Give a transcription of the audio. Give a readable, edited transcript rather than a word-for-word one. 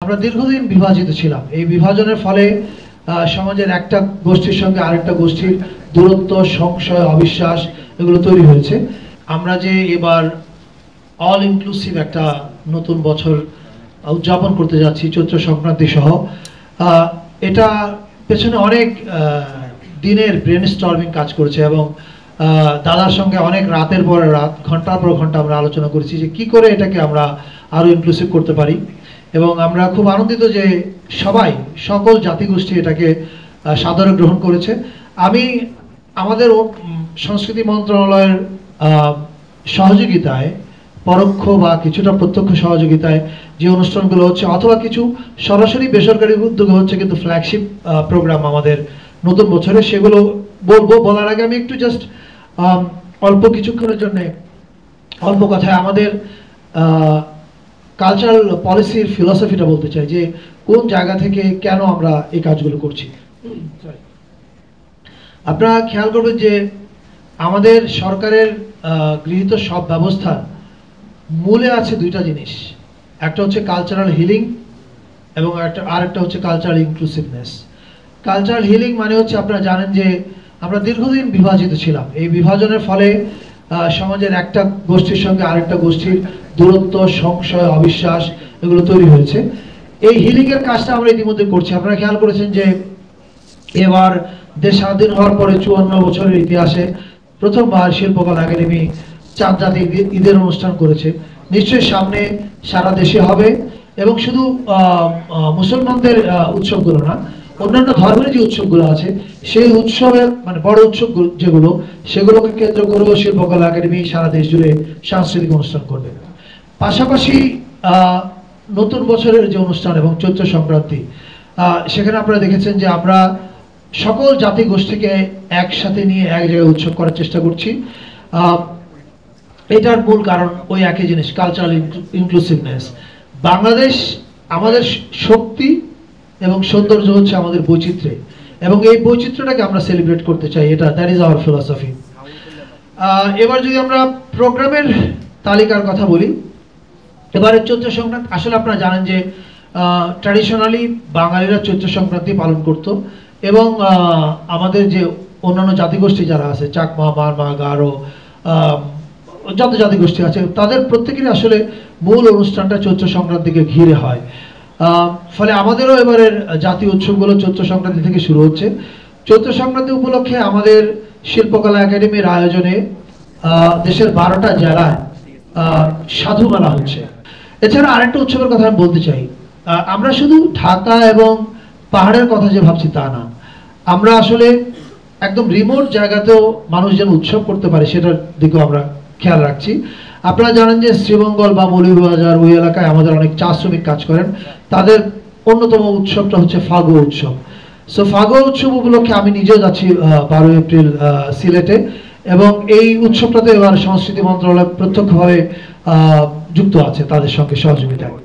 আমরা দীর্ঘদিন বিভাজিত ছিলাম। এই বিভাজনের ফলে সমাজের একটা গোষ্ঠীর সঙ্গে আরেকটা গোষ্ঠীর দূরত্ব, সংশয়, অবিশ্বাস এগুলো তৈরি হয়েছে। আমরা যে এবার অল ইনক্লুসিভ একটা নতুন বছর উদযাপন করতে যাচ্ছি চৈত্র সংক্রান্তি সহ, এটা পেছনে অনেক দিনের ব্রেনস্টর্মিং কাজ করেছে এবং দাদার সঙ্গে অনেক রাতের পর রাত, ঘন্টার পর ঘন্টা আমরা আলোচনা করেছি যে কি করে এটাকে আমরা আরও ইনক্লুসিভ করতে পারি। এবং আমরা খুব আনন্দিত যে সকল জাতিগোষ্ঠী এটাকে সাদরে গ্রহণ করেছে। আমি আমাদের সংস্কৃতি মন্ত্রণালয়ের সহযোগিতায়, পরোক্ষ বা কিছুটা প্রত্যক্ষ সহযোগিতায় যে অনুষ্ঠানগুলো হচ্ছে, অথবা কিছু সরাসরি বেসরকারি উদ্যোগে হচ্ছে কিন্তু ফ্ল্যাগশিপ প্রোগ্রাম আমাদের নতুন বছরে, সেগুলো বলার আগে আমি একটু জাস্ট অল্প কিছুক্ষণের জন্য অল্প কথায় আমাদের কালচারাল পলিসির ফিলসফিটা বলতে চাই, যে কোন জায়গা থেকে কেন আমরা এই কাজগুলো করছি। আপনারা খেয়াল করবেন যে আমাদের সরকারের গৃহীত সব ব্যবস্থার মূলে আছে দুইটা জিনিস, একটা হচ্ছে কালচারাল হিলিং এবং আরেকটা হচ্ছে কালচারাল ইনক্লুসিভনেস। কালচারাল হিলিং মানে হচ্ছে, আপনারা জানেন যে আমরা দীর্ঘদিন বিভাজিত ছিলাম। এই বিভাজনের ফলে সমাজের একটা গোষ্ঠীর সঙ্গে আরেকটা গোষ্ঠীর দূরত্ব, সংশয়, অবিশ্বাস এগুলো তৈরি হয়েছে। এই হিলিংয়ের কাজটা আমরা ইতিমধ্যে করছি। আপনারা খেয়াল করেছেন যে এবার দেশ স্বাধীন হওয়ার পরে 54 বছরের ইতিহাসে প্রথমবার শিল্পকলা একাডেমি চাঁদ জাতি ঈদের অনুষ্ঠান করেছে। নিশ্চয়ই সামনে সারা দেশে হবে, এবং শুধু মুসলমানদের উৎসবগুলো না, অন্যান্য ধর্মের যে উৎসবগুলো আছে সেই উৎসবের মানে বড় উৎসব যেগুলো, সেগুলোকে কেন্দ্র করেও শিল্পকলা একাডেমি সারা দেশ জুড়ে সাংস্কৃতিক অনুষ্ঠান করবে। পাশাপাশি নতুন বছরের যে অনুষ্ঠান এবং চৈত্র সংক্রান্তি, সেখানে আপনারা দেখেছেন যে আমরা সকল জাতিগোষ্ঠীকে একসাথে নিয়ে এক জায়গায় উৎসব করার চেষ্টা করছি। এটার মূল কারণ ওই একই জিনিস, কালচারাল ইনক্লুসিভনেস। বাংলাদেশ আমাদের শক্তি এবং সৌন্দর্য হচ্ছে আমাদের বৈচিত্র্যে, এবং এই বৈচিত্র্যটাকে আমরা সেলিব্রেট করতে চাই। That is our philosophy. এবার যদি আমরা প্রোগ্রামের তালিকার কথা বলি, এবারে চৈত্র সংক্রান্তি, আসলে আপনারা জানেন যে ট্র্যাডিশনালি বাঙালিরা চৈত্র সংক্রান্তি পালন করত, এবং আমাদের যে অন্যান্য জাতিগোষ্ঠী যারা আছে, চাকমা, মারমা, গারো, যত জাতিগোষ্ঠী আছে, তাদের প্রত্যেকেরই আসলে মূল অনুষ্ঠানটা চৈত্র সংক্রান্তিকে ঘিরে হয়। ফলে আমাদেরও এবারের জাতীয় উৎসবগুলো চৈত্র সংক্রান্তি থেকে শুরু হচ্ছে। চৈত্র সংক্রান্তি উপলক্ষে আমাদের শিল্পকলা একাডেমির আয়োজনে দেশের 12টা জেলায় সাধু মেলা হচ্ছে। এছাড়া আরেকটা উৎসবের কথা আমি বলতে চাই। আমরা শুধু ঢাকা এবং পাহাড়ের কথা যে ভাবছি তা না, আমরা আসলে একদম রিমোট জায়গাতেও মানুষ যেন উৎসব করতে পারে সেটার দিকেও আমরা খেয়াল রাখছি। আপনারা জানেন যে শ্রীমঙ্গল বা মৌলভীবাজার ওই এলাকায় আমাদের অনেক চা শ্রমিক কাজ করেন, তাদের অন্যতম উৎসবটা হচ্ছে ফাগুয়া উৎসব। সো ফাগুয়া উৎসব উপলক্ষে আমি নিজেও যাচ্ছি 12 এপ্রিল সিলেটে, এবং এই উৎসবটাতে এবার সংস্কৃতি মন্ত্রণালয় প্রত্যক্ষভাবে যুক্ত আছে তাদের সঙ্গে সহযোগিতায়।